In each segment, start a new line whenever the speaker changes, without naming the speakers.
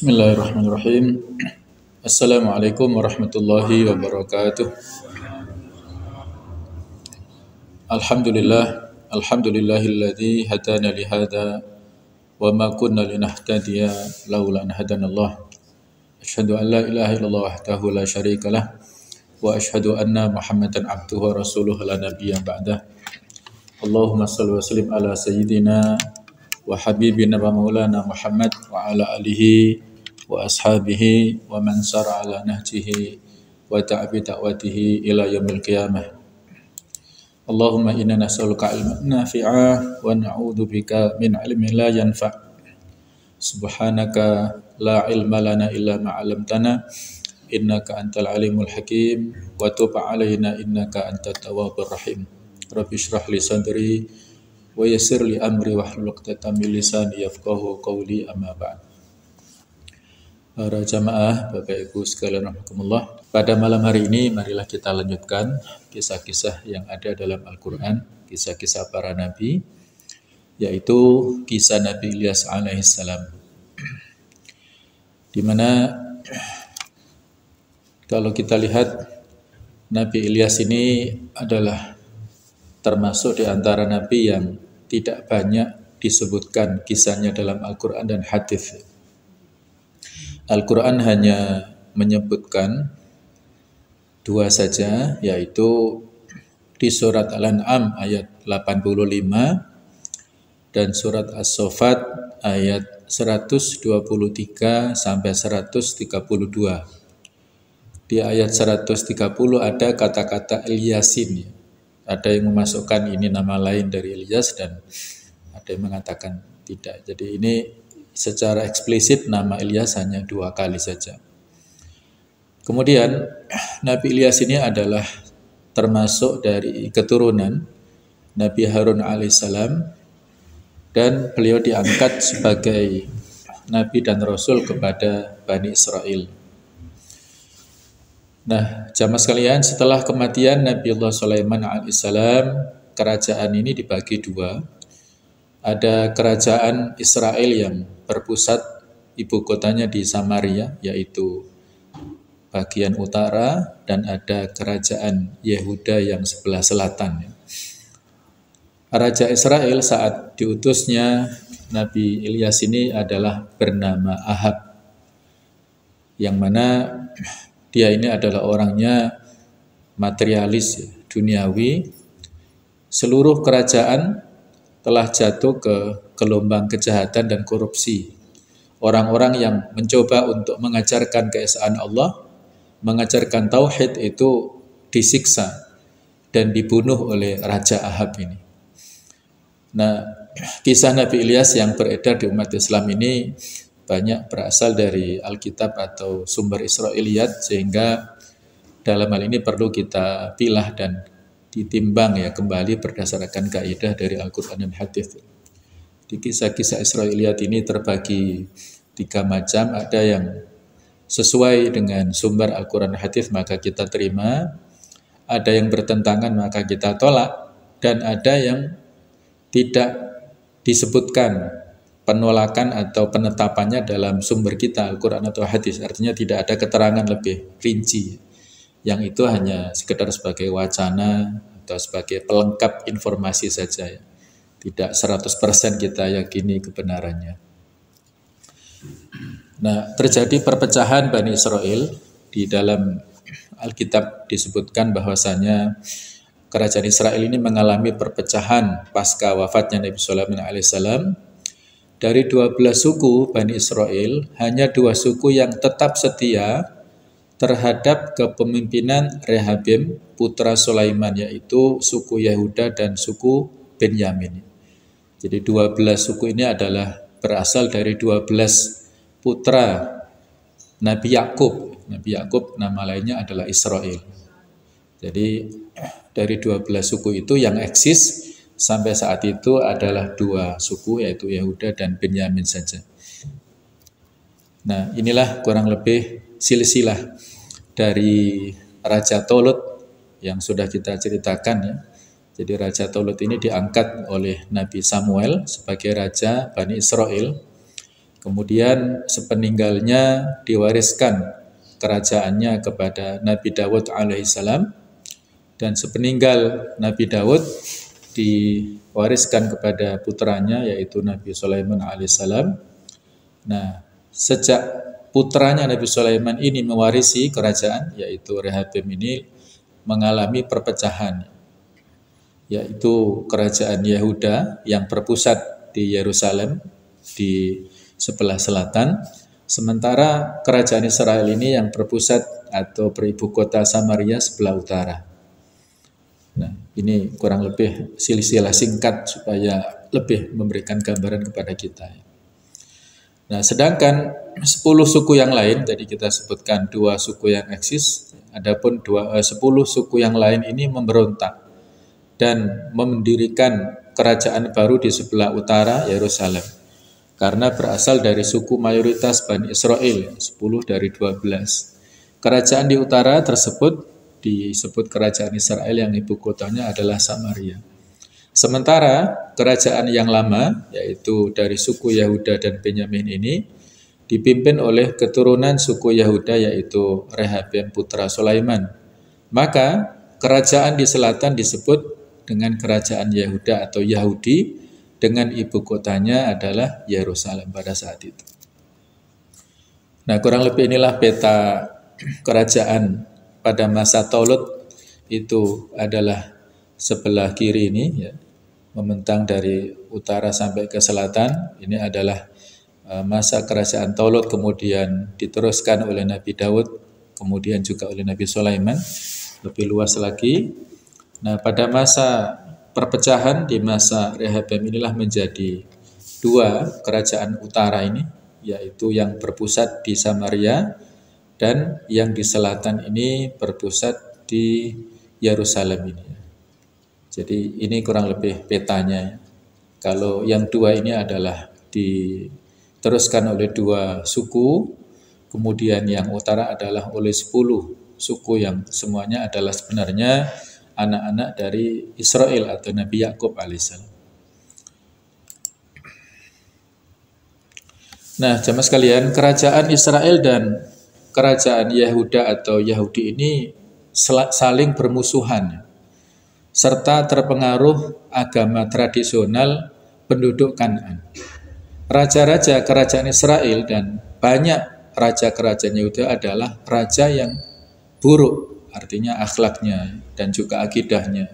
Bismillahirrahmanirrahim. Assalamualaikum warahmatullahi wabarakatuh. Alhamdulillahilladzi hadana li hadza wa ma kunna linahtadiya laula an hadanallah. Asyhadu an la ilaha illallah wahdahu la syarikalah wa asyhadu anna Muhammadan abduhu wa rasuluhu la nabiyya ba'dah. Allahumma shalli wa sallim ala sayyidina wa habibina wa maulana Muhammad wa ala alihi wa ashabihi wa man sara ala nahjihi wa ta'bi da'watihi ila yaumil qiyamah. Allahumma inna nas'aluka ilman nafi'a wa na'udzu bika min ilmin la yanfa'. Subhanaka la ilma lana illa ma 'allamtana innaka antal alimul hakim wa tub 'alaina innaka antat tawwabur rahim. Rabbi shrah li sadri wa yassir li amri wahlul 'uqdatam min lisani yafqahu qawli, amma ba'd. Para jamaah, Bapak Ibu sekalian rahimakumullah, pada malam hari ini marilah kita lanjutkan kisah-kisah yang ada dalam Al-Quran, kisah-kisah para nabi, yaitu kisah Nabi Ilyas alaihissalam. Di mana kalau kita lihat, Nabi Ilyas ini adalah termasuk di antara nabi yang tidak banyak disebutkan kisahnya dalam Al-Quran dan hadis. Al-Quran hanya menyebutkan dua saja, yaitu di surat Al-An'am ayat 85 dan surat As-Saffat ayat 123 sampai 132. Di ayat 130 ada kata-kata Ilyasin. Ada yang memasukkan ini nama lain dari Ilyas dan ada yang mengatakan tidak. Jadi ini secara eksplisit nama Ilyas hanya dua kali saja. Kemudian Nabi Ilyas ini adalah termasuk dari keturunan Nabi Harun alaihissalam dan beliau diangkat sebagai Nabi dan Rasul kepada Bani Israel. Nah, jamaah sekalian, setelah kematian Nabi Allah Sulaiman alaihissalam, kerajaan ini dibagi dua. Ada kerajaan Israel yang berpusat ibu kotanya di Samaria, yaitu bagian utara, dan ada kerajaan Yehuda yang sebelah selatan. Raja Israel saat diutusnya Nabi Ilyas ini adalah bernama Ahab, yang mana dia ini adalah orangnya materialis, duniawi. Seluruh kerajaan telah jatuh ke gelombang kejahatan dan korupsi. Orang-orang yang mencoba untuk mengajarkan keesaan Allah, mengajarkan tauhid itu disiksa dan dibunuh oleh Raja Ahab ini. Nah, kisah Nabi Ilyas yang beredar di umat Islam ini banyak berasal dari Alkitab atau sumber Israiliyat, sehingga dalam hal ini perlu kita pilah dan ditimbang ya kembali berdasarkan kaidah dari Al-Quran dan hadis. Di kisah-kisah Israiliyat ini terbagi tiga macam. Ada yang sesuai dengan sumber Al-Quran dan hadis maka kita terima, ada yang bertentangan maka kita tolak, dan ada yang tidak disebutkan penolakan atau penetapannya dalam sumber kita Al-Quran atau hadis. Artinya tidak ada keterangan lebih rinci. Yang itu hanya sekedar sebagai wacana atau sebagai pelengkap informasi saja, ya. Tidak 100% kita yakini kebenarannya. Nah, terjadi perpecahan Bani Israel. Di dalam Alkitab disebutkan bahwasanya kerajaan Israel ini mengalami perpecahan pasca wafatnya Nabi Sulaiman alaihissalam. Dari 12 suku Bani Israel, hanya 2 suku yang tetap setia terhadap kepemimpinan Rehabim putra Sulaiman, yaitu suku Yehuda dan suku Benyamin. Jadi 12 suku ini adalah berasal dari 12 putra Nabi Yakub. Nabi Yakub nama lainnya adalah Israel. Jadi dari 12 suku itu yang eksis sampai saat itu adalah 2 suku, yaitu Yehuda dan Benyamin saja. Nah, inilah kurang lebih silsilah dari Raja Tolut yang sudah kita ceritakan, ya. Jadi Raja Tolut ini diangkat oleh Nabi Samuel sebagai Raja Bani Israel Kemudian sepeninggalnya diwariskan kerajaannya kepada Nabi Dawud alaihissalam, dan sepeninggal Nabi Dawud diwariskan kepada putranya yaitu Nabi Sulaiman alaihissalam. Nah, sejak putranya Nabi Sulaiman ini mewarisi kerajaan, yaitu Rehabim ini mengalami perpecahan, yaitu kerajaan Yehuda yang berpusat di Yerusalem di sebelah selatan, sementara kerajaan Israel ini yang berpusat atau beribu kota Samaria sebelah utara. Nah, ini kurang lebih silsilah singkat supaya lebih memberikan gambaran kepada kita. Nah, sedangkan 10 suku yang lain, tadi kita sebutkan 2 suku yang eksis, adapun 10 suku yang lain ini memberontak dan mendirikan kerajaan baru di sebelah utara Yerusalem. Karena berasal dari suku mayoritas Bani Israel, 10 dari 12. Kerajaan di utara tersebut disebut kerajaan Israel yang ibu kotanya adalah Samaria. Sementara kerajaan yang lama, yaitu dari suku Yehuda dan Benyamin ini, dipimpin oleh keturunan suku Yehuda yaitu Rehabim putra Sulaiman. Maka kerajaan di selatan disebut dengan kerajaan Yehuda atau Yahudi, dengan ibu kotanya adalah Yerusalem pada saat itu. Nah, kurang lebih inilah peta kerajaan pada masa Taulut. Itu adalah sebelah kiri ini, ya, membentang dari utara sampai ke selatan. Ini adalah masa kerajaan Taulut, kemudian diteruskan oleh Nabi Daud, kemudian juga oleh Nabi Sulaiman, lebih luas lagi. Nah, pada masa perpecahan di masa Rehabim inilah menjadi 2 kerajaan utara ini, yaitu yang berpusat di Samaria dan yang di selatan ini berpusat di Yerusalem ini. Jadi ini kurang lebih petanya. Kalau yang 2 ini adalah diteruskan oleh 2 suku, kemudian yang utara adalah oleh 10 suku yang semuanya adalah sebenarnya anak-anak dari Israel atau Nabi Yakub alaihissalam. Nah, jamaah sekalian, kerajaan Israel dan kerajaan Yehuda atau Yahudi ini saling bermusuhan serta terpengaruh agama tradisional penduduk Kanaan. Raja-raja kerajaan Israel dan banyak raja kerajaan Yehuda adalah raja yang buruk, artinya akhlaknya dan juga akidahnya.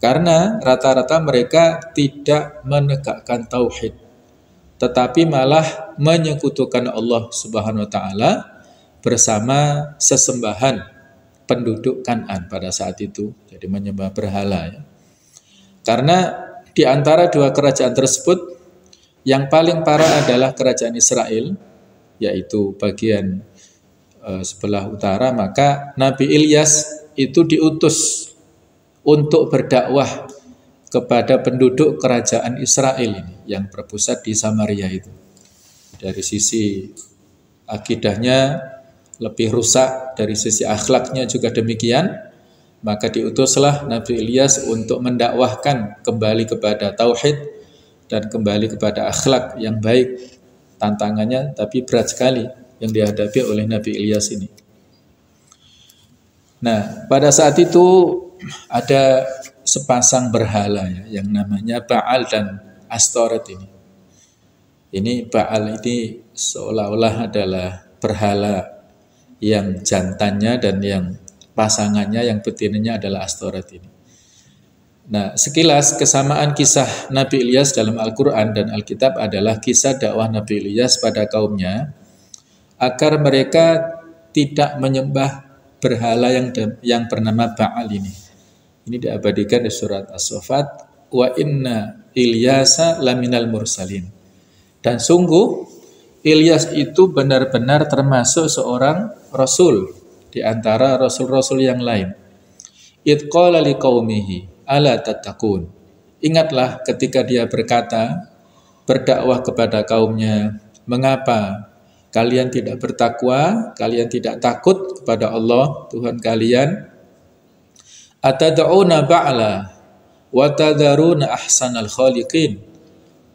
Karena rata-rata mereka tidak menegakkan tauhid, tetapi malah menyekutukan Allah Subhanahu wa taala bersama sesembahan penduduk Kan'an pada saat itu. Jadi menyembah berhala, ya. Karena di antara 2 kerajaan tersebut yang paling parah adalah kerajaan Israel, yaitu bagian sebelah utara, maka Nabi Ilyas itu diutus untuk berdakwah kepada penduduk kerajaan Israel ini yang berpusat di Samaria itu. Dari sisi akidahnya lebih rusak, dari sisi akhlaknya juga demikian, maka diutuslah Nabi Ilyas untuk mendakwahkan kembali kepada tauhid dan kembali kepada akhlak yang baik. Tantangannya tapi berat sekali yang dihadapi oleh Nabi Ilyas ini. Nah, pada saat itu ada sepasang berhala, ya, yang namanya Baal dan Astoret ini. Ini Baal ini seolah-olah adalah berhala yang jantannya dan yang pasangannya, yang betinanya adalah Astoret ini. Nah, sekilas kesamaan kisah Nabi Ilyas dalam Al-Quran dan Alkitab adalah kisah dakwah Nabi Ilyas pada kaumnya agar mereka tidak menyembah berhala yang bernama Baal ini. Ini diabadikan di surat As-Saffat, wa inna Ilyasa laminal mursalin. Dan sungguh Ilyas itu benar-benar termasuk seorang rasul di antara rasul-rasul yang lain. Id qala liqaumihi ala tattaqun. Ingatlah ketika dia berkata, berdakwah kepada kaumnya, mengapa kalian tidak bertakwa, kalian tidak takut kepada Allah Tuhan kalian? Atad'una ba'la wa tadharuna ahsanal khaliqin.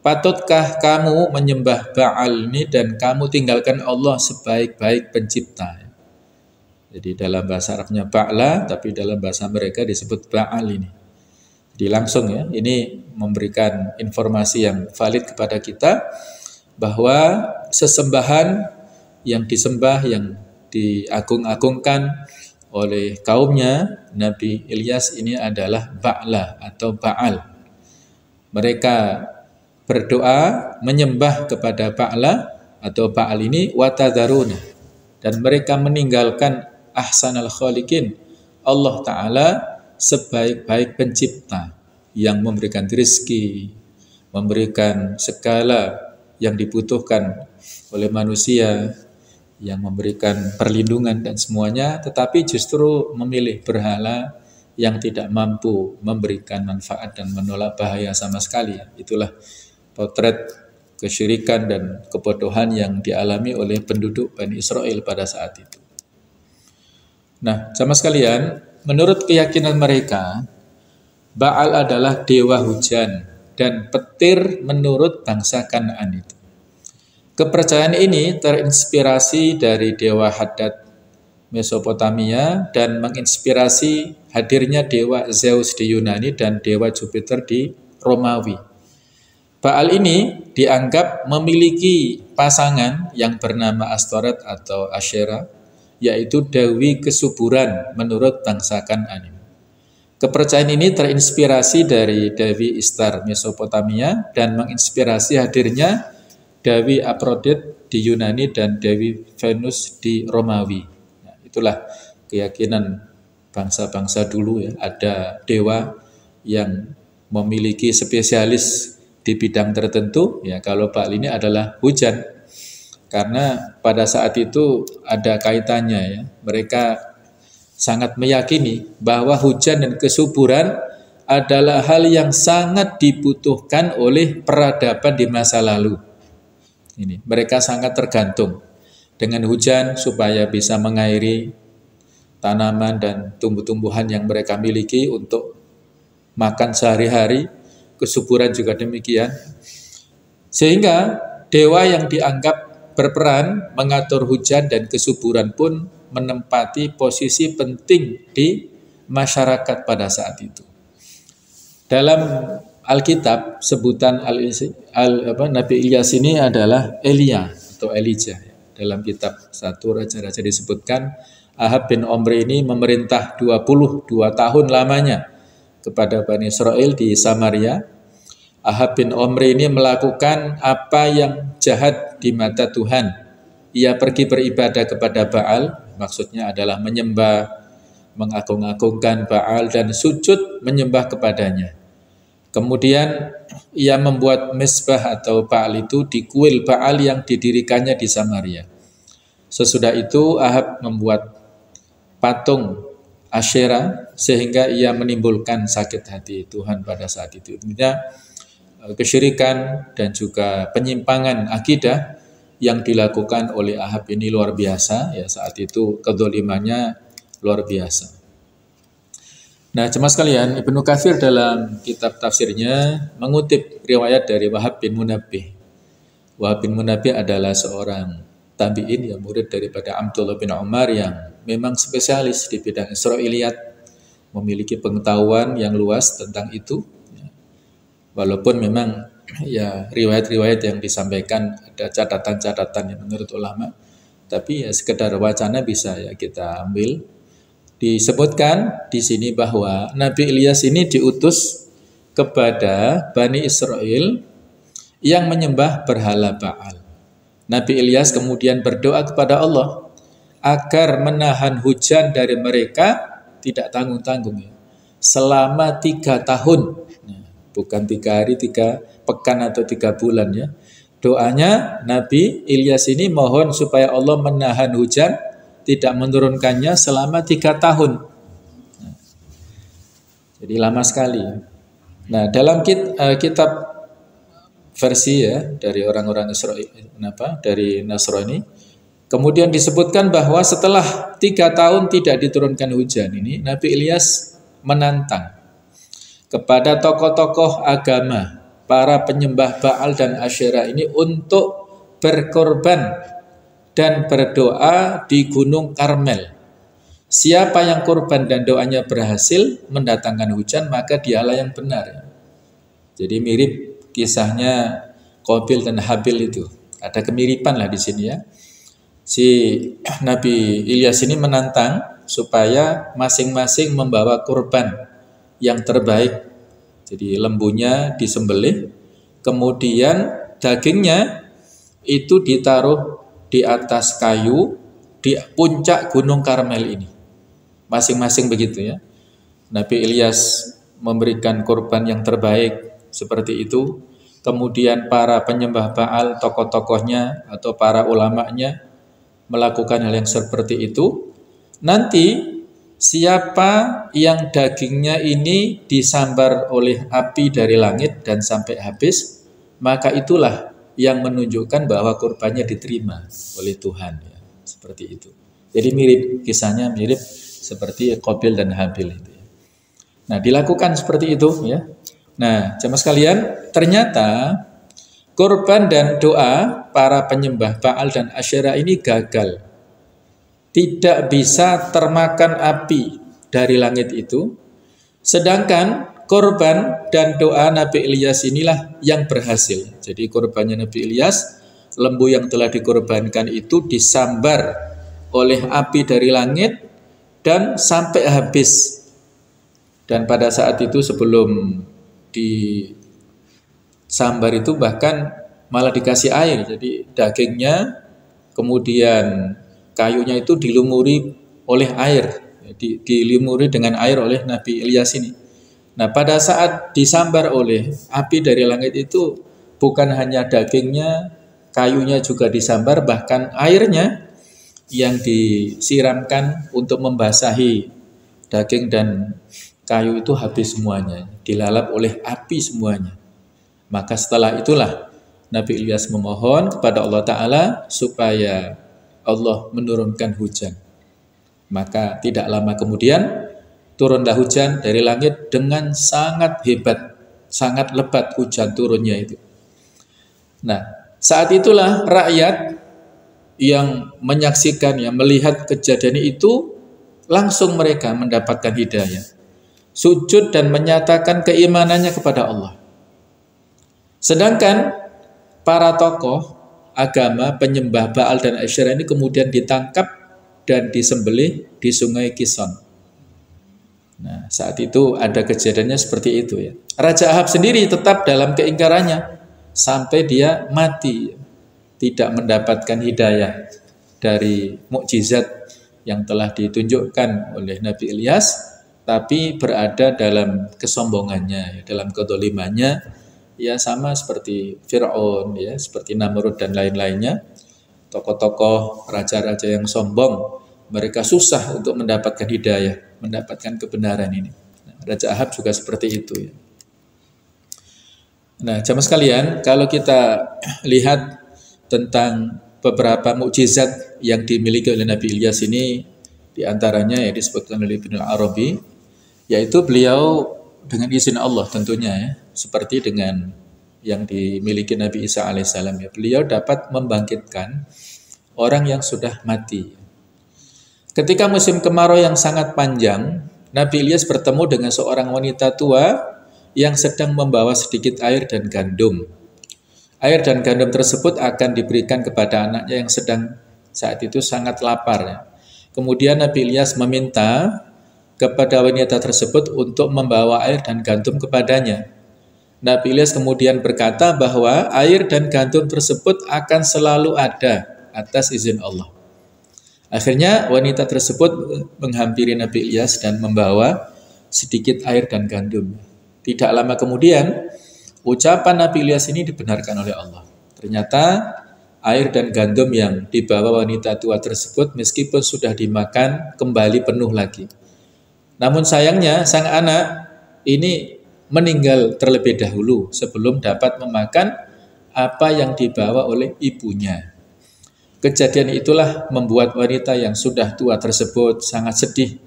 patutkah kamu menyembah Ba'al ini dan kamu tinggalkan Allah sebaik-baik pencipta? Jadi dalam bahasa Arabnya Ba'la, tapi dalam bahasa mereka disebut Ba'al ini. Jadi langsung ya, ini memberikan informasi yang valid kepada kita bahwa sesembahan yang disembah, yang diagung-agungkan oleh kaumnya Nabi Ilyas ini adalah Ba'la atau Ba'al. Mereka berdoa menyembah kepada Ba'la atau Ba'al ini watadharuna, dan mereka meninggalkan ahsanal khaliqin, Allah Ta'ala sebaik-baik pencipta yang memberikan rezeki, memberikan segala yang dibutuhkan oleh manusia, yang memberikan perlindungan dan semuanya, tetapi justru memilih berhala yang tidak mampu memberikan manfaat dan menolak bahaya sama sekali. Itulah potret kesyirikan dan kebodohan yang dialami oleh penduduk Bani Israel pada saat itu. Nah, sama sekalian, menurut keyakinan mereka, Ba'al adalah dewa hujan dan petir menurut bangsa Kanaan itu. Kepercayaan ini terinspirasi dari dewa Hadad Mesopotamia dan menginspirasi hadirnya dewa Zeus di Yunani dan dewa Jupiter di Romawi. Ba'al ini dianggap memiliki pasangan yang bernama Astoret atau Asyera, yaitu dewi kesuburan menurut bangsa Kanaan. Kepercayaan ini terinspirasi dari Dewi Istar Mesopotamia dan menginspirasi hadirnya Dewi Aphrodite di Yunani dan Dewi Venus di Romawi. Nah, itulah keyakinan bangsa-bangsa dulu ya. Ada dewa yang memiliki spesialis di bidang tertentu. Ya, kalau Ba'al ini adalah hujan. Karena pada saat itu ada kaitannya ya. Mereka sangat meyakini bahwa hujan dan kesuburan adalah hal yang sangat dibutuhkan oleh peradaban di masa lalu. Ini, mereka sangat tergantung dengan hujan supaya bisa mengairi tanaman dan tumbuh-tumbuhan yang mereka miliki untuk makan sehari-hari. Kesuburan juga demikian. Sehingga dewa yang dianggap berperan mengatur hujan dan kesuburan pun menempati posisi penting di masyarakat pada saat itu. Dalam Alkitab, sebutan Nabi Ilyas ini adalah Elia atau Elijah. Dalam kitab 1 Raja-Raja disebutkan Ahab bin Omri ini memerintah 22 tahun lamanya kepada Bani Israel di Samaria. Ahab bin Omri ini melakukan apa yang jahat di mata Tuhan. Ia pergi beribadah kepada Baal, maksudnya adalah menyembah, mengagung-agungkan Baal dan sujud menyembah kepadanya. Kemudian ia membuat mesbah atau Baal itu di kuil Baal yang didirikannya di Samaria. Sesudah itu Ahab membuat patung Asyera sehingga ia menimbulkan sakit hati Tuhan pada saat itu. Intinya kesyirikan dan juga penyimpangan akidah yang dilakukan oleh Ahab ini luar biasa. Ya, saat itu kedzalimannya luar biasa. Nah, jemaah sekalian, Ibnu Katsir dalam kitab tafsirnya mengutip riwayat dari Wahab bin Munabbih. Wahab bin Munabbih adalah seorang tabi'in yang murid daripada Abdullah bin Umar yang memang spesialis di bidang Israiliyat, memiliki pengetahuan yang luas tentang itu. Walaupun memang ya riwayat-riwayat yang disampaikan ada catatan-catatan yang menurut ulama, tapi ya sekedar wacana bisa ya kita ambil. Disebutkan di sini bahwa Nabi Ilyas ini diutus kepada Bani Israel yang menyembah berhala Baal. Nabi Ilyas kemudian berdoa kepada Allah agar menahan hujan dari mereka tidak tanggung-tanggung ya, selama 3 tahun. Nah, bukan 3 hari, 3 pekan atau 3 bulan ya. Doanya Nabi Ilyas ini mohon supaya Allah menahan hujan, tidak menurunkannya selama 3 tahun. Nah, jadi lama sekali. Nah, dalam kitab versi ya dari orang-orang Israel, dari Nasrani, kemudian disebutkan bahwa setelah 3 tahun tidak diturunkan hujan ini, Nabi Ilyas menantang kepada tokoh-tokoh agama, para penyembah Baal dan Asyera ini untuk berkorban dan berdoa di Gunung Karmel. Siapa yang korban dan doanya berhasil mendatangkan hujan, maka dialah yang benar. Jadi mirip kisahnya Qabil dan Habil itu. Ada kemiripan lah di sini ya. Si Nabi Ilyas ini menantang supaya masing-masing membawa kurban yang terbaik. Jadi lembunya disembelih, kemudian dagingnya itu ditaruh di atas kayu di puncak Gunung Karmel ini. Masing-masing begitu ya. Nabi Ilyas memberikan kurban yang terbaik seperti itu. Kemudian para penyembah Baal, tokoh-tokohnya atau para ulamanya melakukan hal yang seperti itu. Nanti siapa yang dagingnya ini disambar oleh api dari langit dan sampai habis, maka itulah yang menunjukkan bahwa kurbannya diterima oleh Tuhan ya. Seperti itu. Jadi mirip, kisahnya mirip seperti Qabil dan Habil itu ya. Nah, dilakukan seperti itu ya. Nah, jemaah sekalian, ternyata kurban dan doa para penyembah Baal dan Asyera ini gagal. Tidak bisa termakan api dari langit itu. Sedangkan kurban dan doa Nabi Ilyas inilah yang berhasil. Jadi kurbannya Nabi Ilyas, lembu yang telah dikorbankan itu disambar oleh api dari langit dan sampai habis. Dan pada saat itu sebelum disambar itu bahkan malah dikasih air. Jadi dagingnya kemudian kayunya itu dilumuri oleh air, dilumuri dengan air oleh Nabi Ilyas ini. Nah, pada saat disambar oleh api dari langit itu bukan hanya dagingnya, kayunya juga disambar, bahkan airnya yang disiramkan untuk membasahi daging dan kayu itu habis semuanya, dilalap oleh api semuanya. Maka setelah itulah Nabi Ilyas memohon kepada Allah Ta'ala supaya Allah menurunkan hujan. Maka tidak lama kemudian turunlah hujan dari langit dengan sangat hebat, sangat lebat hujan turunnya itu. Nah, saat itulah rakyat yang menyaksikan, yang melihat kejadian itu, langsung mereka mendapatkan hidayah, sujud dan menyatakan keimanannya kepada Allah. Sedangkan para tokoh agama penyembah Baal dan Asyera ini kemudian ditangkap dan disembelih di sungai Kison. Nah, saat itu ada kejadiannya seperti itu ya. Raja Ahab sendiri tetap dalam keingkarannya sampai dia mati, tidak mendapatkan hidayah dari mukjizat yang telah ditunjukkan oleh Nabi Ilyas, tapi berada dalam kesombongannya, dalam kedzalimannya, ya sama seperti Fir'aun, ya seperti Namrud dan lain-lainnya. Tokoh-tokoh raja-raja yang sombong, mereka susah untuk mendapatkan hidayah, mendapatkan kebenaran ini. Nah, Raja Ahab juga seperti itu ya. Nah, jamaah sekalian, kalau kita lihat tentang beberapa mukjizat yang dimiliki oleh Nabi Ilyas ini, diantaranya yang disebutkan oleh Ibnu Arabi, yaitu beliau dengan izin Allah tentunya ya, seperti dengan yang dimiliki Nabi Isa alaihissalam ya, beliau dapat membangkitkan orang yang sudah mati. Ketika musim kemarau yang sangat panjang, Nabi Ilyas bertemu dengan seorang wanita tua yang sedang membawa sedikit air dan gandum. Air dan gandum tersebut akan diberikan kepada anaknya yang sedang saat itu sangat lapar ya. Kemudian Nabi Ilyas meminta kepada wanita tersebut untuk membawa air dan gandum kepadanya. Nabi Ilyas kemudian berkata bahwa air dan gandum tersebut akan selalu ada atas izin Allah. Akhirnya wanita tersebut menghampiri Nabi Ilyas dan membawa sedikit air dan gandum. Tidak lama kemudian, ucapan Nabi Ilyas ini dibenarkan oleh Allah. Ternyata air dan gandum yang dibawa wanita tua tersebut meskipun sudah dimakan kembali penuh lagi. Namun sayangnya sang anak ini meninggal terlebih dahulu sebelum dapat memakan apa yang dibawa oleh ibunya. Kejadian itulah membuat wanita yang sudah tua tersebut sangat sedih,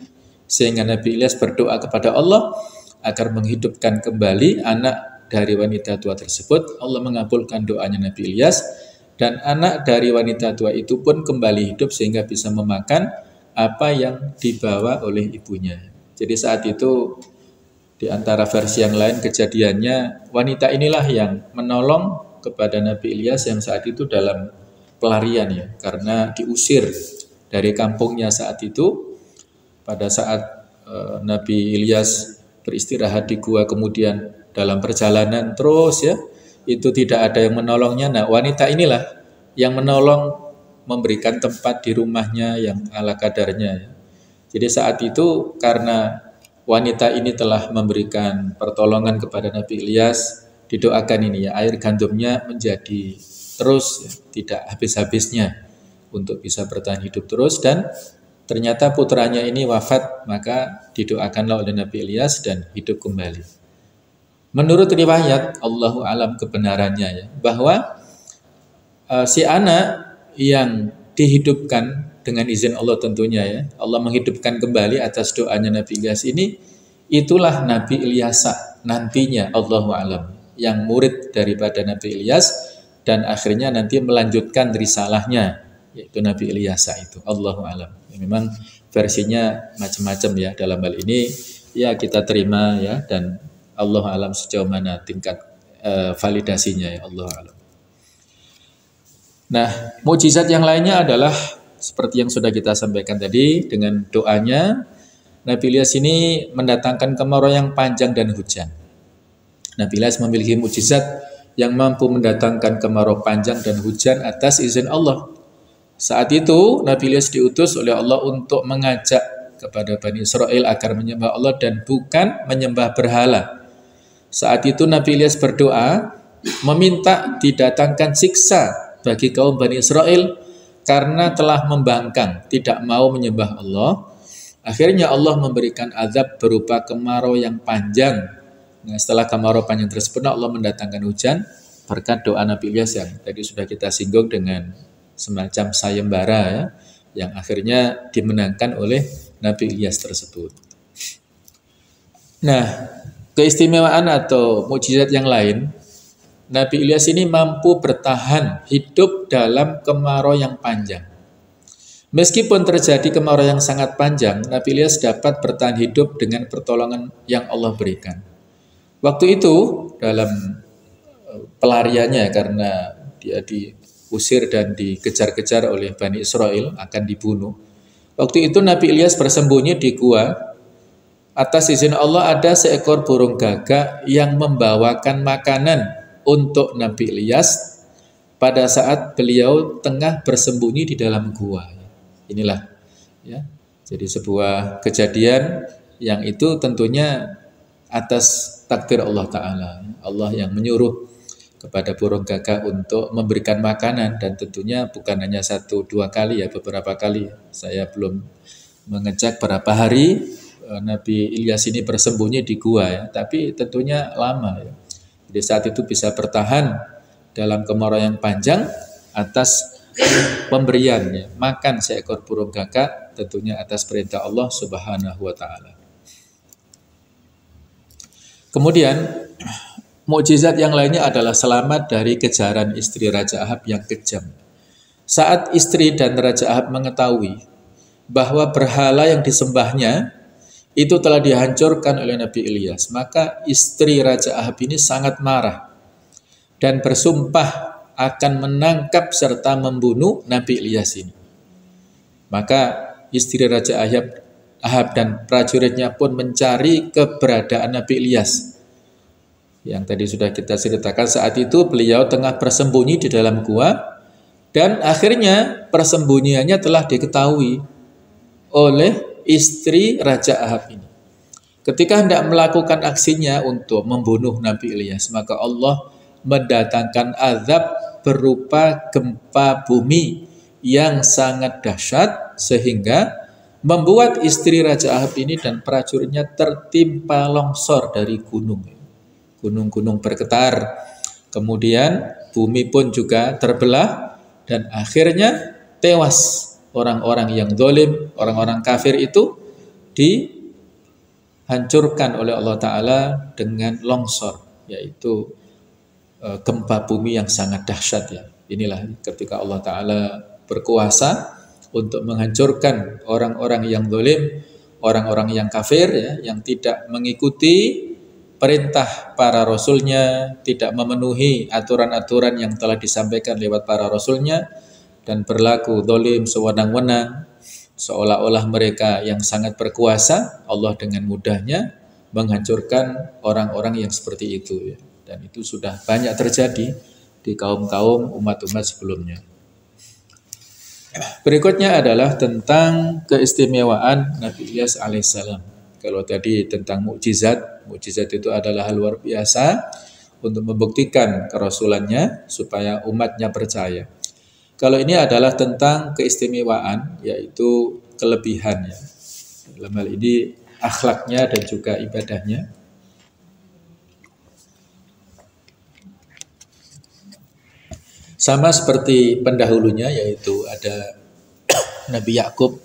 sehingga Nabi Ilyas berdoa kepada Allah agar menghidupkan kembali anak dari wanita tua tersebut, Allah mengabulkan doanya Nabi Ilyas, dan anak dari wanita tua itu pun kembali hidup sehingga bisa memakan apa yang dibawa oleh ibunya. Jadi saat itu di antara versi yang lain kejadiannya wanita inilah yang menolong kepada Nabi Ilyas yang saat itu dalam pelarian ya, karena diusir dari kampungnya saat itu. Pada saat Nabi Ilyas beristirahat di gua, kemudian dalam perjalanan terus ya, itu tidak ada yang menolongnya. Nah, wanita inilah yang menolong, memberikan tempat di rumahnya yang ala kadarnya ya. Jadi saat itu karena wanita ini telah memberikan pertolongan kepada Nabi Ilyas, didoakan ini ya, air gandumnya menjadi terus ya, tidak habis-habisnya untuk bisa bertahan hidup terus, dan ternyata putranya ini wafat, maka didoakanlah oleh Nabi Ilyas dan hidup kembali. Menurut riwayat, Allahu alam kebenarannya ya, bahwa si anak yang dihidupkan dengan izin Allah tentunya ya, Allah menghidupkan kembali atas doanya Nabi Ilyas ini, itulah Nabi Ilyasa nantinya, Allahu alam, yang murid daripada Nabi Ilyas dan akhirnya nanti melanjutkan risalahnya, yaitu Nabi Ilyasa itu, Allahu alam. Memang versinya macam-macam ya dalam hal ini, ya kita terima ya, dan Allah alam sejauh mana tingkat validasinya ya, Allah alam. Nah, mukjizat yang lainnya adalah seperti yang sudah kita sampaikan tadi, dengan doanya Nabi Ilyas ini mendatangkan kemarau yang panjang dan hujan. Nabi Ilyas memiliki mukjizat yang mampu mendatangkan kemarau panjang dan hujan atas izin Allah. Saat itu Nabi Ilyas diutus oleh Allah untuk mengajak kepada Bani Israel agar menyembah Allah dan bukan menyembah berhala. Saat itu Nabi Ilyas berdoa meminta didatangkan siksa bagi kaum Bani Israel karena telah membangkang, tidak mau menyembah Allah. Akhirnya Allah memberikan azab berupa kemarau yang panjang. Nah, setelah kemarau panjang tersebut Allah mendatangkan hujan berkat doa Nabi Ilyas yang tadi sudah kita singgung dengan semacam sayembara ya, yang akhirnya dimenangkan oleh Nabi Ilyas tersebut. Nah, keistimewaan atau mukjizat yang lain, Nabi Ilyas ini mampu bertahan hidup dalam kemarau yang panjang. Meskipun terjadi kemarau yang sangat panjang, Nabi Ilyas dapat bertahan hidup dengan pertolongan yang Allah berikan. Waktu itu dalam pelariannya, karena dia diusir dan dikejar-kejar oleh Bani Israel, akan dibunuh. Waktu itu Nabi Ilyas bersembunyi di gua. Atas izin Allah ada seekor burung gagak yang membawakan makanan untuk Nabi Ilyas pada saat beliau tengah bersembunyi di dalam gua. Inilah ya. Jadi sebuah kejadian yang itu tentunya atas takdir Allah Ta'ala. Allah yang menyuruh kepada burung gagak untuk memberikan makanan, dan tentunya bukan hanya 1-2 kali ya, beberapa kali. Saya belum mengecek berapa hari Nabi Ilyas ini bersembunyi di gua ya, tapi tentunya lama ya. Jadi saat itu bisa bertahan dalam kemarau yang panjang atas pemberian ya, makan seekor burung gagak, tentunya atas perintah Allah Subhanahu wa taala. Kemudian mukjizat yang lainnya adalah selamat dari kejaran istri Raja Ahab yang kejam. Saat istri dan Raja Ahab mengetahui bahwa berhala yang disembahnya itu telah dihancurkan oleh Nabi Ilyas, maka istri Raja Ahab ini sangat marah dan bersumpah akan menangkap serta membunuh Nabi Ilyas ini. Maka istri Raja Ahab dan prajuritnya pun mencari keberadaan Nabi Ilyas. Yang tadi sudah kita ceritakan, saat itu beliau tengah bersembunyi di dalam gua, dan akhirnya persembunyiannya telah diketahui oleh istri Raja Ahab ini. Ketika hendak melakukan aksinya untuk membunuh Nabi Ilyas, maka Allah mendatangkan azab berupa gempa bumi yang sangat dahsyat sehingga membuat istri Raja Ahab ini dan prajuritnya tertimpa longsor dari gunung. Gunung-gunung bergetar, kemudian bumi pun juga terbelah, dan akhirnya tewas orang-orang yang zalim, orang-orang kafir itu dihancurkan oleh Allah Ta'ala dengan longsor. yaitu gempa bumi yang sangat dahsyat ya. Inilah ketika Allah Ta'ala berkuasa untuk menghancurkan orang-orang yang zalim, orang-orang yang kafir ya, yang tidak mengikuti perintah para rasulnya, tidak memenuhi aturan-aturan yang telah disampaikan lewat para rasulnya, dan berlaku zalim sewenang-wenang, seolah-olah mereka yang sangat berkuasa. Allah dengan mudahnya menghancurkan orang-orang yang seperti itu ya. Dan itu sudah banyak terjadi di kaum-kaum umat-umat sebelumnya. Berikutnya adalah tentang keistimewaan Nabi Ilyas alaihissalam. Kalau tadi tentang mukjizat, mukjizat itu adalah hal luar biasa untuk membuktikan kerasulannya supaya umatnya percaya. Kalau ini adalah tentang keistimewaan, yaitu kelebihannya. Dalam hal ini akhlaknya dan juga ibadahnya. Sama seperti pendahulunya, yaitu ada Nabi Yakub,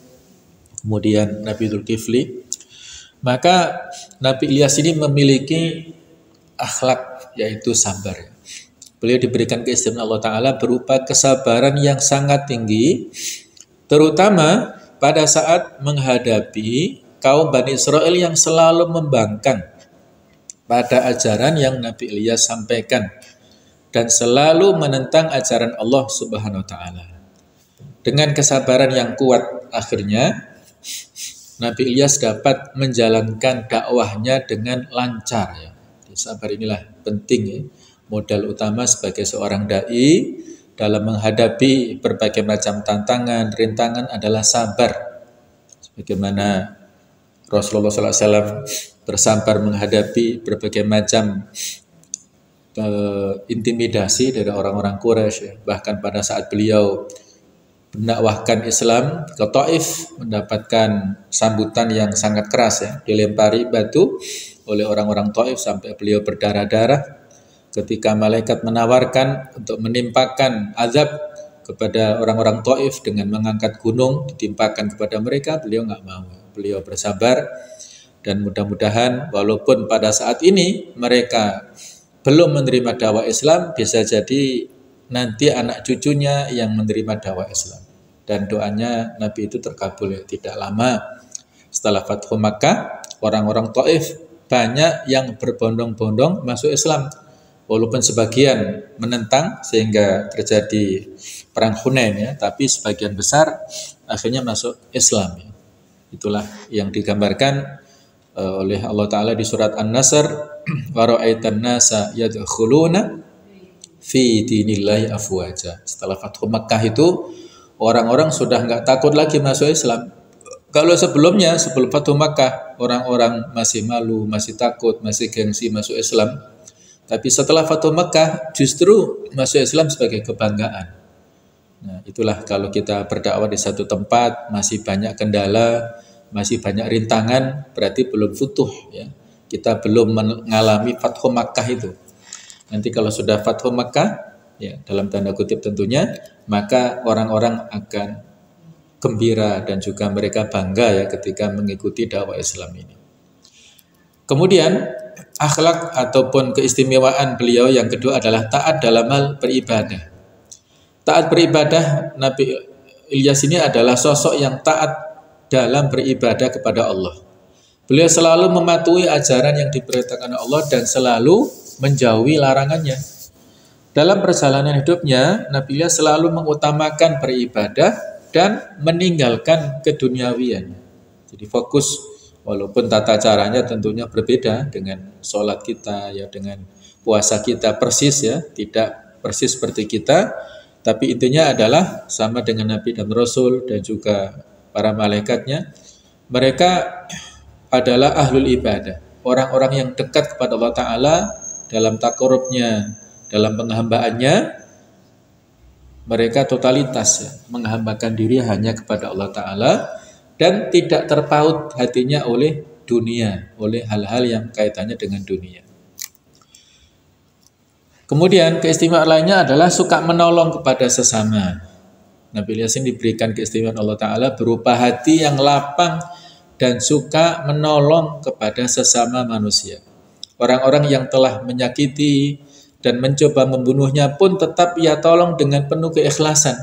kemudian Nabi Dzulkifli. Maka Nabi Ilyas ini memiliki akhlak, yaitu sabar. Beliau diberikan keistimewaan Allah Ta'ala berupa kesabaran yang sangat tinggi, terutama pada saat menghadapi kaum Bani Israel yang selalu membangkang pada ajaran yang Nabi Ilyas sampaikan dan selalu menentang ajaran Allah Subhanahu wa Ta'ala. Dengan kesabaran yang kuat, akhirnya Nabi Ilyas dapat menjalankan dakwahnya dengan lancar ya. Sabar inilah penting ya. Modal utama sebagai seorang dai dalam menghadapi berbagai macam tantangan, rintangan adalah sabar. Sebagaimana Rasulullah SAW bersabar menghadapi berbagai macam intimidasi dari orang-orang Quraisy ya. Bahkan pada saat beliau mendakwahkan Islam ke Taif, mendapatkan sambutan yang sangat keras ya, dilempari batu oleh orang-orang Taif sampai beliau berdarah-darah. Ketika malaikat menawarkan untuk menimpakan azab kepada orang-orang Taif dengan mengangkat gunung ditimpakan kepada mereka, beliau nggak mau. Beliau bersabar dan mudah-mudahan walaupun pada saat ini mereka belum menerima dakwah Islam, bisa jadi nanti anak cucunya yang menerima dakwah Islam. Dan doanya Nabi itu terkabul ya. Tidak lama setelah Fathu Makkah, orang-orang Taif banyak yang berbondong-bondong masuk Islam. Walaupun sebagian menentang sehingga terjadi perang Hunain ya, tapi sebagian besar akhirnya masuk Islam ya. Itulah yang digambarkan oleh Allah Ta'ala di surat An-Nasr, wa ra'aitan nasa yadkhuluna fi dinillahi afwaja. Setelah Fathu Makkah itu orang-orang sudah nggak takut lagi masuk Islam. Kalau sebelumnya, sebelum Fathu Makkah, orang-orang masih malu, masih takut, masih gengsi masuk Islam. Tapi setelah Fathu Makkah justru masuk Islam sebagai kebanggaan. Nah, itulah kalau kita berdakwah di satu tempat masih banyak kendala, masih banyak rintangan, berarti belum futuh ya. Kita belum mengalami Fathu Makkah itu. Nanti kalau sudah Fathu Makkah, ya dalam tanda kutip tentunya, maka orang-orang akan gembira dan juga mereka bangga ya ketika mengikuti dakwah Islam ini. Kemudian akhlak ataupun keistimewaan beliau yang kedua adalah taat dalam hal beribadah. Taat beribadah, Nabi Ilyas ini adalah sosok yang taat dalam beribadah kepada Allah. Beliau selalu mematuhi ajaran yang diperintahkan Allah dan selalu menjauhi larangannya. Dalam perjalanan hidupnya, Nabi Ilyas selalu mengutamakan beribadah dan meninggalkan keduniawian. Jadi fokus, walaupun tata caranya tentunya berbeda dengan sholat kita, ya dengan puasa kita persis ya, tidak persis seperti kita, tapi intinya adalah sama dengan Nabi dan Rasul dan juga para malaikatnya. Mereka adalah ahlul ibadah, orang-orang yang dekat kepada Allah Ta'ala dalam takarubnya, dalam penghambaannya. Mereka totalitas ya, menghambakan diri hanya kepada Allah Ta'ala dan tidak terpaut hatinya oleh dunia, oleh hal-hal yang kaitannya dengan dunia. Kemudian keistimewaan lainnya adalah suka menolong kepada sesama. Nabi Ilyas ini diberikan keistimewaan Allah Ta'ala berupa hati yang lapang dan suka menolong kepada sesama manusia. Orang-orang yang telah menyakiti dan mencoba membunuhnya pun tetap ia tolong dengan penuh keikhlasan.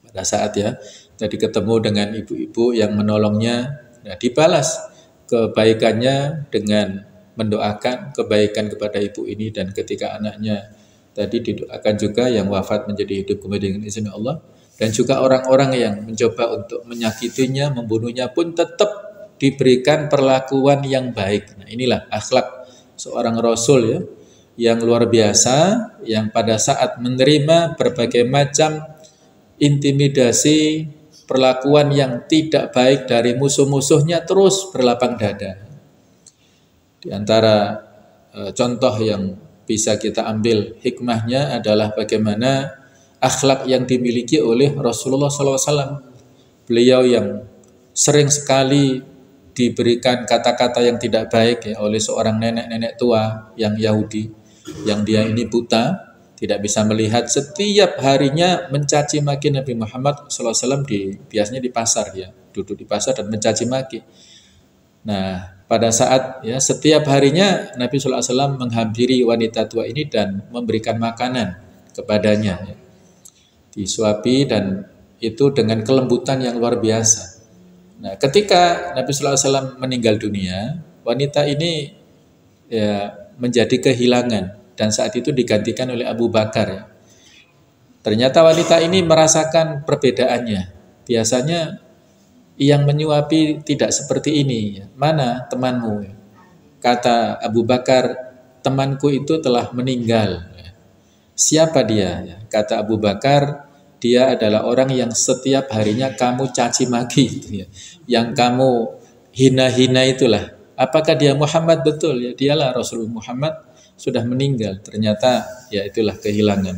Pada saat ya tadi ketemu dengan ibu-ibu yang menolongnya, nah dibalas kebaikannya dengan mendoakan kebaikan kepada ibu ini, dan ketika anaknya tadi didoakan juga yang wafat menjadi hidup kembali dengan izin Allah, dan juga orang-orang yang mencoba untuk menyakitinya, membunuhnya pun tetap diberikan perlakuan yang baik. Nah, inilah akhlak seorang Rasul ya, yang luar biasa, yang pada saat menerima berbagai macam intimidasi, perlakuan yang tidak baik dari musuh-musuhnya terus berlapang dada. Di antara contoh yang bisa kita ambil hikmahnya adalah bagaimana akhlak yang dimiliki oleh Rasulullah SAW. Beliau yang sering sekali diberikan kata-kata yang tidak baik ya, oleh seorang nenek-nenek tua yang Yahudi, yang dia ini buta, tidak bisa melihat, setiap harinya mencaci maki Nabi Muhammad SAW biasanya di pasar, ya duduk di pasar dan mencaci maki. Nah, pada saat ya setiap harinya Nabi SAW menghampiri wanita tua ini dan memberikan makanan kepadanya, ya. Disuapi, dan itu dengan kelembutan yang luar biasa. Nah, ketika Nabi SAW meninggal dunia, wanita ini ya menjadi kehilangan, dan saat itu digantikan oleh Abu Bakar. Ya. Ternyata wanita ini merasakan perbedaannya. Biasanya yang menyuapi tidak seperti ini. Mana temanmu? Kata Abu Bakar, temanku itu telah meninggal. Siapa dia? Kata Abu Bakar, dia adalah orang yang setiap harinya kamu caci maki, yang kamu hina-hina itulah. Apakah dia Muhammad? Betul, ya dialah Rasulullah Muhammad, sudah meninggal. Ternyata ya itulah kehilangan.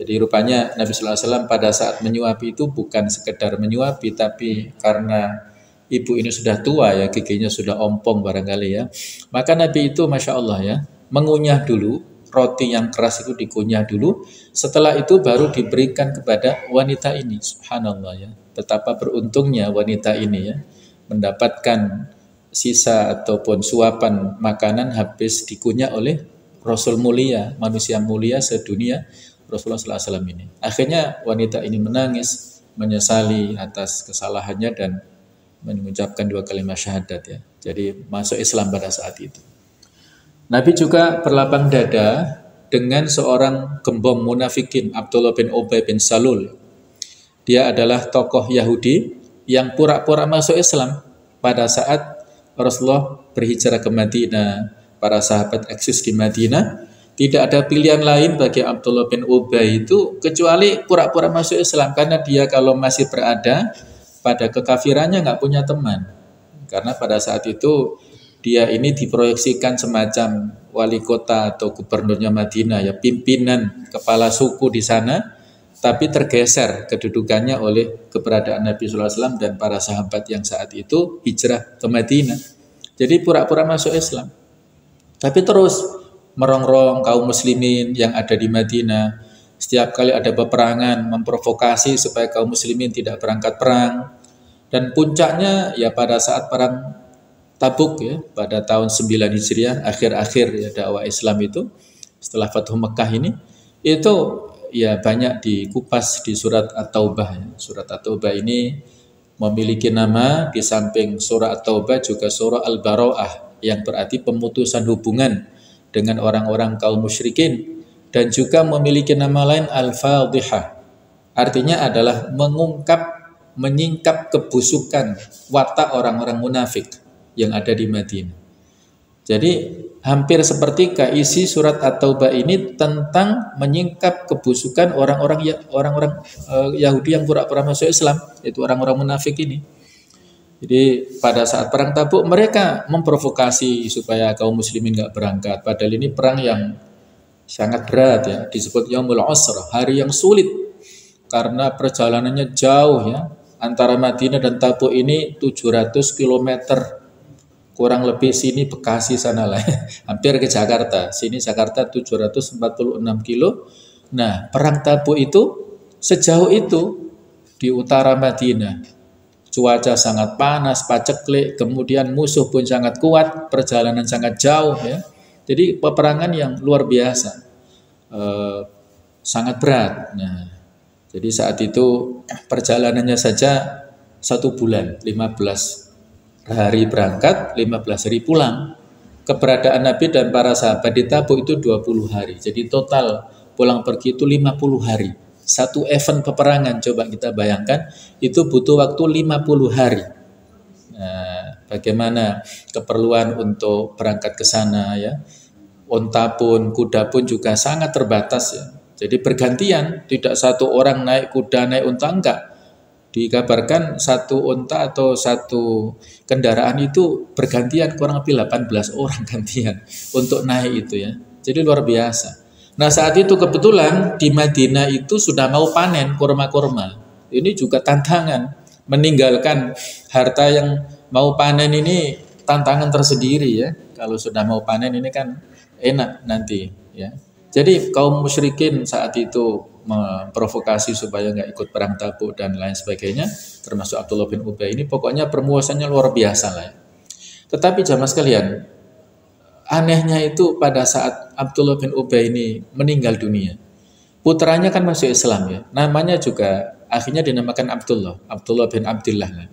Jadi rupanya Nabi SAW pada saat menyuapi itu bukan sekedar menyuapi, tapi karena ibu ini sudah tua ya, giginya sudah ompong barangkali ya, maka Nabi itu Masya Allah ya, mengunyah dulu, roti yang keras itu dikunyah dulu, setelah itu baru diberikan kepada wanita ini. Subhanallah ya, betapa beruntungnya wanita ini ya, mendapatkan sisa ataupun suapan makanan habis dikunyah oleh Rasul mulia, manusia mulia sedunia, Rasulullah SAW ini. Akhirnya wanita ini menangis, menyesali atas kesalahannya dan mengucapkan 2 kalimat syahadat ya. Jadi masuk Islam pada saat itu. Nabi juga berlapang dada dengan seorang gembong munafikin, Abdullah bin Ubay bin Salul. Dia adalah tokoh Yahudi yang pura-pura masuk Islam pada saat Rasulullah berhijrah ke Madinah. Para sahabat eksis di Madinah, tidak ada pilihan lain bagi Abdullah bin Ubay itu kecuali pura-pura masuk Islam, karena dia kalau masih berada pada kekafirannya nggak punya teman. Karena pada saat itu dia ini diproyeksikan semacam wali kota atau gubernurnya Madinah ya, pimpinan kepala suku di sana, tapi tergeser kedudukannya oleh keberadaan Nabi SAW dan para sahabat yang saat itu hijrah ke Madinah. Jadi pura-pura masuk Islam, tapi terus merongrong kaum muslimin yang ada di Madinah. Setiap kali ada peperangan, memprovokasi supaya kaum muslimin tidak berangkat perang. Dan puncaknya ya pada saat perang Tabuk ya, pada tahun 9 Hijriah, akhir-akhir ya dakwah Islam itu, setelah Fathu Mekah ini, itu ya banyak dikupas di surat At-Taubah ya. Surat At-Taubah ini memiliki nama di samping surah At-Taubah juga surah Al-Bara'ah, yang berarti pemutusan hubungan dengan orang-orang kaum musyrikin, dan juga memiliki nama lain Al-Fadhihah. Artinya adalah menyingkap kebusukan watak orang-orang munafik yang ada di Madinah. Jadi hampir seperti isi surat At-Taubah ini tentang menyingkap kebusukan orang-orang Yahudi yang pura-pura masuk Islam, yaitu orang-orang munafik ini. Jadi pada saat perang Tabuk mereka memprovokasi supaya kaum muslimin nggak berangkat. Padahal ini perang yang sangat berat ya, disebut Yaumul Usr, hari yang sulit karena perjalanannya jauh ya. Antara Madinah dan Tabuk ini 700 km, kurang lebih sini Bekasi sana lah, hampir ke Jakarta. Sini Jakarta 746 kilo. Nah, perang Tabuk itu sejauh itu di utara Madinah. Cuaca sangat panas, paceklik, kemudian musuh pun sangat kuat, perjalanan sangat jauh ya. Jadi peperangan yang luar biasa, sangat berat. Nah, jadi saat itu perjalanannya saja 1 bulan, 15 hari berangkat, 15 hari pulang. Keberadaan Nabi dan para sahabat di Tabuk itu 20 hari. Jadi total pulang pergi itu 50 hari. Satu event peperangan, coba kita bayangkan, itu butuh waktu 50 hari. Nah, bagaimana keperluan untuk berangkat ke sana ya. Unta pun, kuda pun juga sangat terbatas ya. Jadi bergantian, tidak satu orang naik kuda, naik unta, enggak. Dikabarkan satu unta atau satu kendaraan itu bergantian, kurang lebih 18 orang gantian untuk naik itu ya. Jadi luar biasa. Nah saat itu kebetulan di Madinah itu sudah mau panen kurma-kurma. Ini juga tantangan, meninggalkan harta yang mau panen ini tantangan tersendiri ya. Kalau sudah mau panen ini kan enak nanti ya. Jadi kaum musyrikin saat itu memprovokasi supaya nggak ikut perang Tabuk dan lain sebagainya, termasuk Abdullah bin Ubay ini, pokoknya permuasannya luar biasa lah ya. Tetapi jamaah sekalian, anehnya itu pada saat Abdullah bin Ubay ini meninggal dunia, putranya kan masuk Islam ya, namanya juga akhirnya dinamakan Abdullah bin Abdullah lah.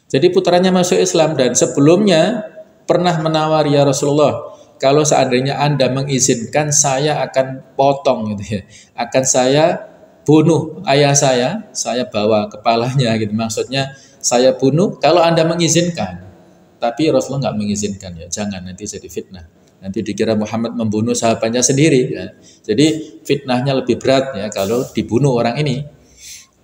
Jadi putranya masuk Islam dan sebelumnya pernah menawari, ya Rasulullah, kalau seandainya Anda mengizinkan, saya akan potong gitu ya. Akan saya bunuh ayah saya bawa kepalanya gitu. Maksudnya saya bunuh kalau Anda mengizinkan. Tapi Rasulullah nggak mengizinkan ya. Jangan, nanti jadi fitnah. Nanti dikira Muhammad membunuh sahabatnya sendiri ya. Jadi fitnahnya lebih berat ya kalau dibunuh orang ini.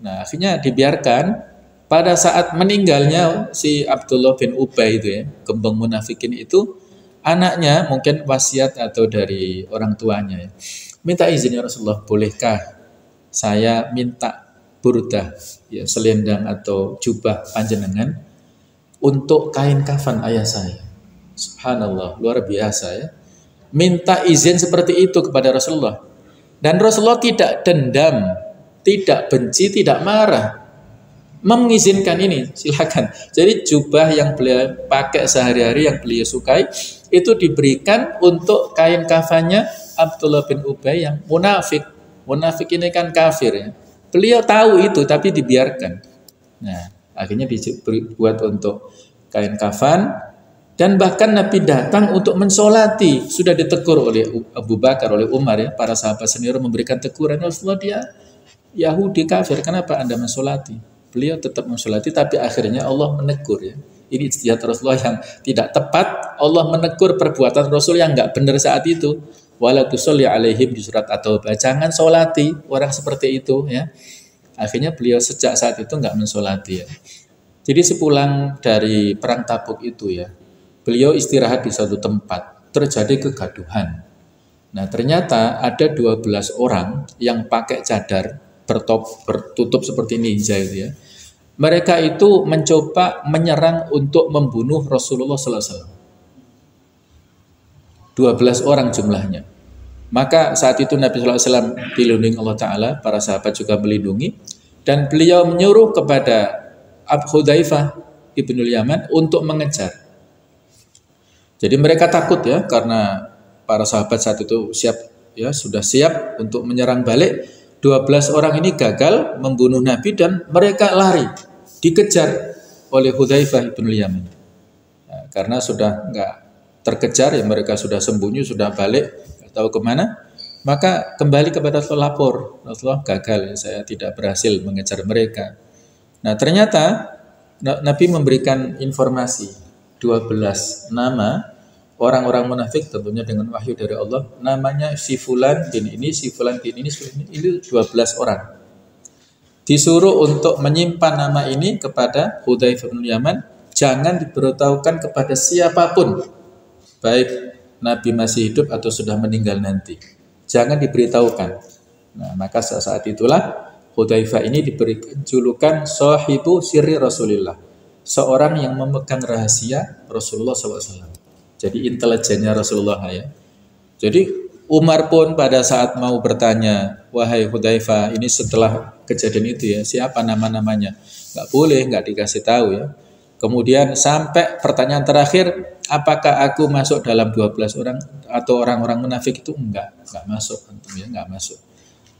Nah, akhirnya dibiarkan. Pada saat meninggalnya si Abdullah bin Ubay itu ya, gembong munafikin itu, anaknya mungkin wasiat atau dari orang tuanya ya. Minta izin ya Rasulullah, bolehkah saya minta burdah ya, selendang atau jubah panjenengan untuk kain kafan ayah saya. Subhanallah, luar biasa ya. Minta izin seperti itu kepada Rasulullah. Dan Rasulullah tidak dendam, tidak benci, tidak marah. Mengizinkan ini, silakan. Jadi jubah yang beliau pakai sehari-hari, yang beliau sukai, itu diberikan untuk kain kafannya Abdullah bin Ubay yang munafik. Munafik ini kan kafir ya. Beliau tahu itu tapi dibiarkan. Nah, akhirnya dibuat untuk kain kafan, dan bahkan Nabi datang untuk mensolati. Sudah ditegur oleh Abu Bakar, oleh Umar ya, para sahabat senior memberikan teguran, Rasulullah dia Yahudi kafir, kenapa Anda mensolati? Beliau tetap mensolati, tapi akhirnya Allah menegur ya. Ini ijtihad Rasulullah yang tidak tepat. Allah menegur perbuatan Rasul yang enggak benar saat itu. Wala tusolli alaihim di surat At-Taubah. Jangan solati orang seperti itu ya. Akhirnya beliau sejak saat itu enggak mensolati ya. Jadi sepulang dari perang Tabuk itu ya, beliau istirahat di satu tempat. Terjadi kegaduhan. Nah ternyata ada 12 orang yang pakai cadar bertutup seperti ninja itu ya. Mereka itu mencoba menyerang untuk membunuh Rasulullah SAW. 12 orang jumlahnya. Maka saat itu Nabi SAW dilindungi Allah Ta'ala, para sahabat juga melindungi, dan beliau menyuruh kepada Hudzaifah ibnul Yaman untuk mengejar. Jadi mereka takut ya, karena para sahabat saat itu sudah siap untuk menyerang balik. 12 orang ini gagal membunuh Nabi dan mereka lari, dikejar oleh Hudzaifah ibnul Yaman. Nah, karena sudah enggak terkejar ya, mereka sudah sembunyi, sudah balik, enggak tahu kemana, maka kembali kepada Rasulullah, lapor, Rasulullah gagal, saya tidak berhasil mengejar mereka. Nah ternyata Nabi memberikan informasi 12 nama orang-orang munafik, tentunya dengan wahyu dari Allah, namanya si fulan bin ini, si fulan bin ini, ini 12 orang. Disuruh untuk menyimpan nama ini kepada Hudzaifah bin Yaman, jangan diberitahukan kepada siapapun, baik Nabi masih hidup atau sudah meninggal nanti. Jangan diberitahukan. Nah, maka saat itulah Hudzaifah ini diberikan julukan sahibu sirri Rasulillah, seorang yang memegang rahasia Rasulullah SAW. Jadi intelijennya Rasulullah ya. Jadi Umar pun pada saat mau bertanya, wahai Hudzaifah, ini setelah kejadian itu ya, siapa nama-namanya? Enggak boleh, enggak dikasih tahu ya. Kemudian sampai pertanyaan terakhir, apakah aku masuk dalam 12 orang atau orang-orang munafik itu? Enggak masuk, ya, enggak masuk.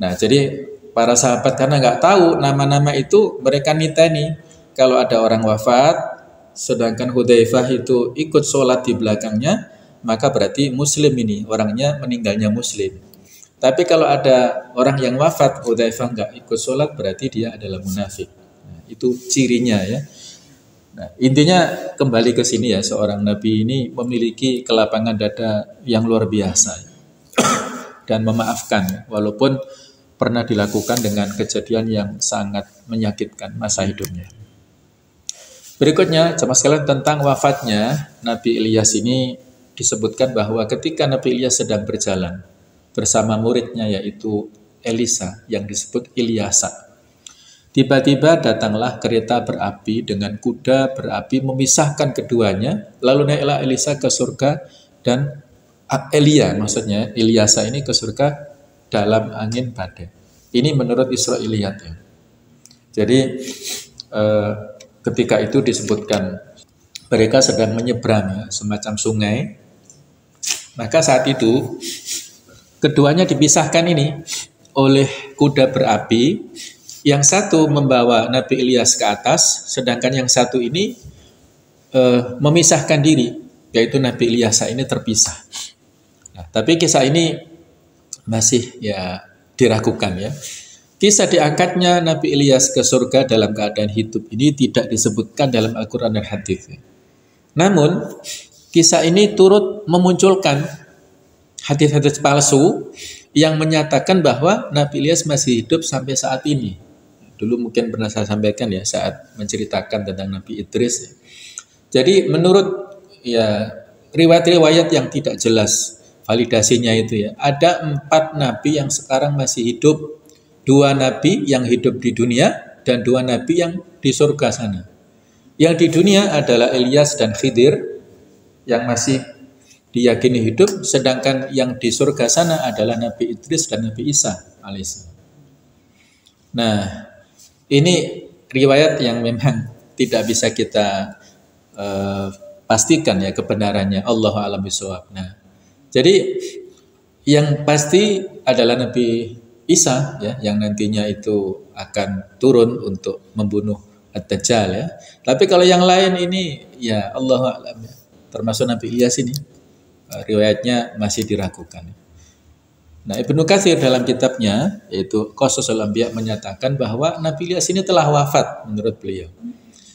Nah, jadi para sahabat karena enggak tahu nama-nama itu, mereka niteni kalau ada orang wafat, sedangkan Hudzaifah itu ikut sholat di belakangnya, maka berarti muslim ini, orangnya meninggalnya muslim. Tapi kalau ada orang yang wafat, Hudzaifah enggak ikut sholat, berarti dia adalah munafik. Nah, itu cirinya ya. Nah, intinya kembali ke sini ya, seorang nabi ini memiliki kelapangan dada yang luar biasa dan memaafkan walaupun pernah dilakukan dengan kejadian yang sangat menyakitkan masa hidupnya. Berikutnya, jemaah sekalian, tentang wafatnya Nabi Ilyas ini disebutkan bahwa ketika Nabi Ilyas sedang berjalan bersama muridnya yaitu Elisa yang disebut Ilyasa, tiba-tiba datanglah kereta berapi dengan kuda berapi memisahkan keduanya, lalu naiklah Elisa ke surga dan maksudnya Ilyasa ini ke surga dalam angin badai. Ini menurut Israiliyat ya. Jadi ketika itu disebutkan mereka sedang menyeberang ya, semacam sungai. Maka saat itu keduanya dipisahkan ini oleh kuda berapi. Yang satu membawa Nabi Ilyas ke atas, sedangkan yang satu ini memisahkan diri, yaitu Nabi Ilyas ini terpisah. Nah, tapi kisah ini masih ya diragukan ya. Kisah diangkatnya Nabi Ilyas ke surga dalam keadaan hidup ini tidak disebutkan dalam Al-Quran dan Hadis. Namun kisah ini turut memunculkan hadis-hadis palsu yang menyatakan bahwa Nabi Ilyas masih hidup sampai saat ini. Dulu mungkin pernah saya sampaikan ya saat menceritakan tentang Nabi Idris. Jadi menurut ya riwayat-riwayat yang tidak jelas validasinya itu ya, ada 4 nabi yang sekarang masih hidup, 2 nabi yang hidup di dunia dan 2 nabi yang di surga sana. Yang di dunia adalah Ilyas dan Khidir yang masih diyakini hidup, sedangkan yang di surga sana adalah Nabi Idris dan Nabi Isa alaihissalam. Nah, ini riwayat yang memang tidak bisa kita pastikan ya kebenarannya, Allahu a'lam bishawab. Nah, jadi yang pasti adalah Nabi Isa ya, yang nantinya itu akan turun untuk membunuh Ad-Dajjal ya. Tapi kalau yang lain ini ya Allahu a'lam ya, termasuk Nabi Ilyas ini riwayatnya masih diragukan. Nah, Ibnu Katsir dalam kitabnya yaitu Qasasul Anbiya menyatakan bahwa Nabi Ilyas ini telah wafat menurut beliau.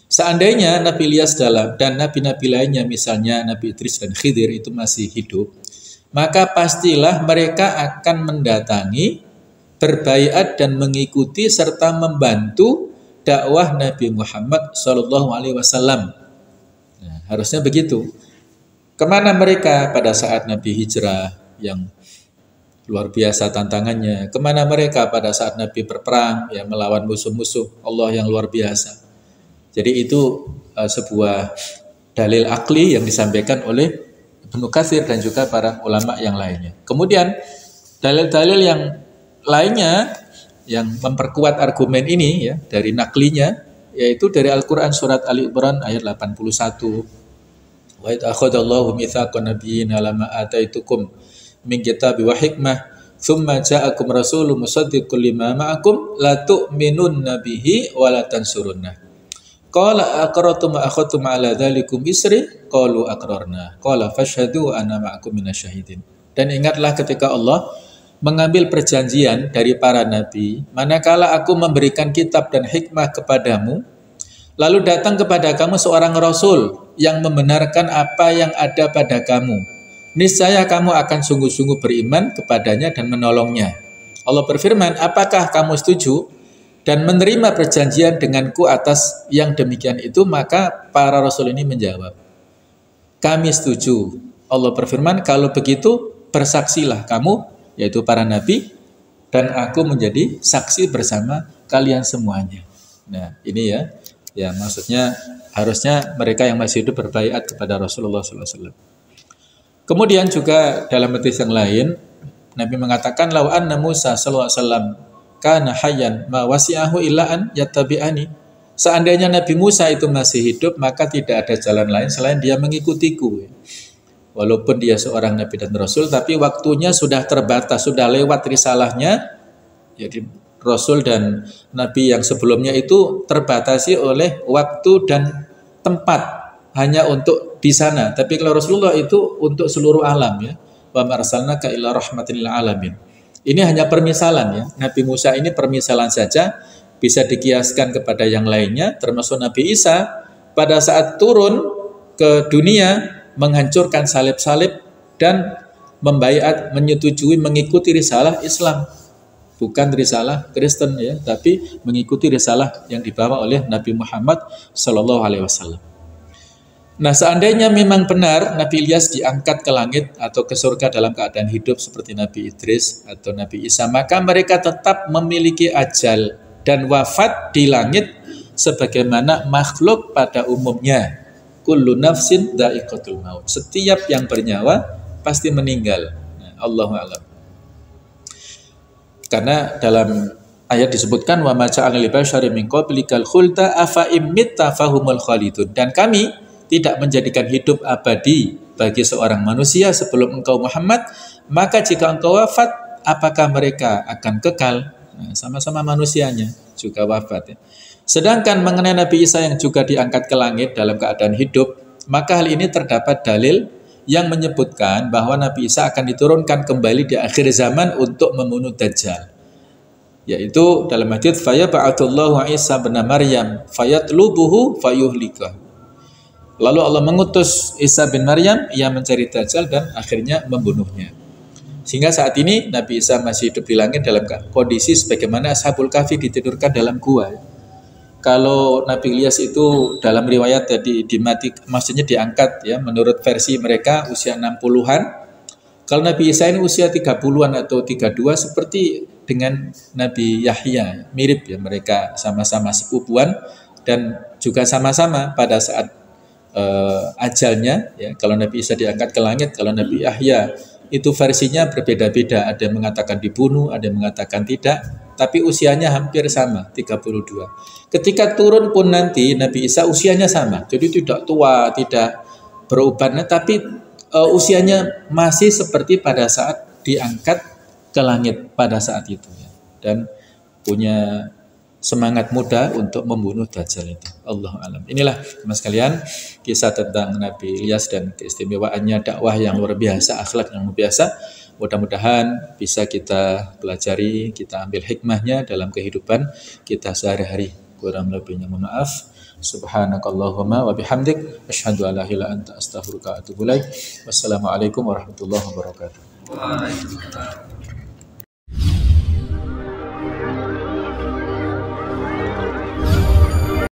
Seandainya Nabi Ilyas dan nabi-nabi lainnya misalnya Nabi Idris dan Khidir itu masih hidup, maka pastilah mereka akan mendatangi, berbaiat dan mengikuti serta membantu dakwah Nabi Muhammad SAW. Nah, harusnya begitu. Kemana mereka pada saat Nabi hijrah yang luar biasa tantangannya? Kemana mereka pada saat Nabi berperang ya melawan musuh-musuh Allah yang luar biasa? Jadi itu sebuah dalil akli yang disampaikan oleh Ibnu Katsir dan juga para ulama yang lainnya. Kemudian dalil-dalil yang lainnya yang memperkuat argumen ini ya dari naklinya yaitu dari Al-Qur'an surat Ali Imran ayat 81. Wa idz akhadallahu mitsaqan nabiyyina lama ataitukum min kitabi wa hikmah thumma ja'akum rasulun musaddiqun lima ma'akum la tu'minunna bihi wa la tansurunna. Qala aqrartum akhadtum ala dzalikum isri qalu aqrarna qala fashhadu ana ma'akum minasyahidin. Dan ingatlah ketika Allah mengambil perjanjian dari para nabi, manakala aku memberikan kitab dan hikmah kepadamu, lalu datang kepada kamu seorang rasul yang membenarkan apa yang ada pada kamu, niscaya kamu akan sungguh-sungguh beriman kepadanya dan menolongnya. Allah berfirman, apakah kamu setuju dan menerima perjanjian denganku atas yang demikian itu? Maka para rasul ini menjawab, kami setuju. Allah berfirman, kalau begitu bersaksilah kamu, yaitu para nabi, dan aku menjadi saksi bersama kalian semuanya. Nah ini ya maksudnya harusnya mereka yang masih hidup berbaiat kepada Rasulullah SAW. Kemudian juga dalam hadis yang lain, Nabi mengatakan, law anna Musa sallallahu alaihi wasallam kana hayyan ma wasi'ahu illa an yattabi'ani. Seandainya Nabi Musa itu masih hidup, maka tidak ada jalan lain selain dia mengikutiku. Walaupun dia seorang Nabi dan Rasul, tapi waktunya sudah terbatas, sudah lewat risalahnya. Jadi Rasul dan Nabi yang sebelumnya itu terbatasi oleh waktu dan tempat hanya untuk di sana. Tapi kalau Rasulullah itu untuk seluruh alam ya. Wa ma arsalnaka illa rahmatan lil alamin. Ini hanya permisalan ya. Nabi Musa ini permisalan saja, bisa dikiaskan kepada yang lainnya, termasuk Nabi Isa pada saat turun ke dunia menghancurkan salib-salib dan membaiat, menyetujui, mengikuti risalah Islam. Bukan risalah Kristen ya, tapi mengikuti risalah yang dibawa oleh Nabi Muhammad Sallallahu Alaihi Wasallam. Nah, seandainya memang benar Nabi Ilyas diangkat ke langit atau ke surga dalam keadaan hidup seperti Nabi Idris atau Nabi Isa, maka mereka tetap memiliki ajal dan wafat di langit sebagaimana makhluk pada umumnya. Kullu nafsin dha'iqatul maut. Setiap yang bernyawa pasti meninggal. Nah, Allahu a'lam. Karena dalam ayat disebutkan wa ma ja'alna li basyarin min qablikal khulda afa imitta fahumul khalidun. Dan kami tidak menjadikan hidup abadi bagi seorang manusia sebelum engkau Muhammad, maka jika engkau wafat, apakah mereka akan kekal? Nah, sama-sama manusianya juga wafat ya. Sedangkan mengenai Nabi Isa yang juga diangkat ke langit dalam keadaan hidup, maka hal ini terdapat dalil yang menyebutkan bahwa Nabi Isa akan diturunkan kembali di akhir zaman untuk membunuh Dajjal. Yaitu dalam hadits fayab'atullahu Isa bin Maryam fayatlubuhu fayuhlikahu. Lalu Allah mengutus Isa bin Maryam, ia mencari Dajjal dan akhirnya membunuhnya. Sehingga saat ini Nabi Isa masih hidup di langit dalam kondisi sebagaimana Ashabul Kahfi ditidurkan dalam gua. Kalau Nabi Ilyas itu dalam riwayat tadi dimati, maksudnya diangkat ya, menurut versi mereka usia 60-an. Kalau Nabi Isa ini usia 30-an atau 32 seperti dengan Nabi Yahya, mirip ya, mereka sama-sama sepupuan dan juga sama-sama pada saat ajalnya ya. Kalau Nabi Isa diangkat ke langit, kalau Nabi Yahya itu versinya berbeda-beda, ada yang mengatakan dibunuh, ada yang mengatakan tidak, tapi usianya hampir sama, 32. Ketika turun pun nanti Nabi Isa usianya sama, jadi tidak tua, tidak berubah, tapi usianya masih seperti pada saat diangkat ke langit pada saat itu ya. Dan punya semangat muda untuk membunuh Dajjal itu. Allahu a'lam. Inilah Mas sekalian kisah tentang Nabi Ilyas dan keistimewaannya, dakwah yang luar biasa, akhlak yang luar biasa. Mudah-mudahan bisa kita pelajari, kita ambil hikmahnya dalam kehidupan kita sehari-hari. Kurang lebihnya mohon maaf. Subhanakallahumma wa bihamdik asyhadu an la ilaha illa anta astaghfiruka wa atubu ilaik. Wassalamualaikum warahmatullahi wabarakatuh. Waalaikumsalam.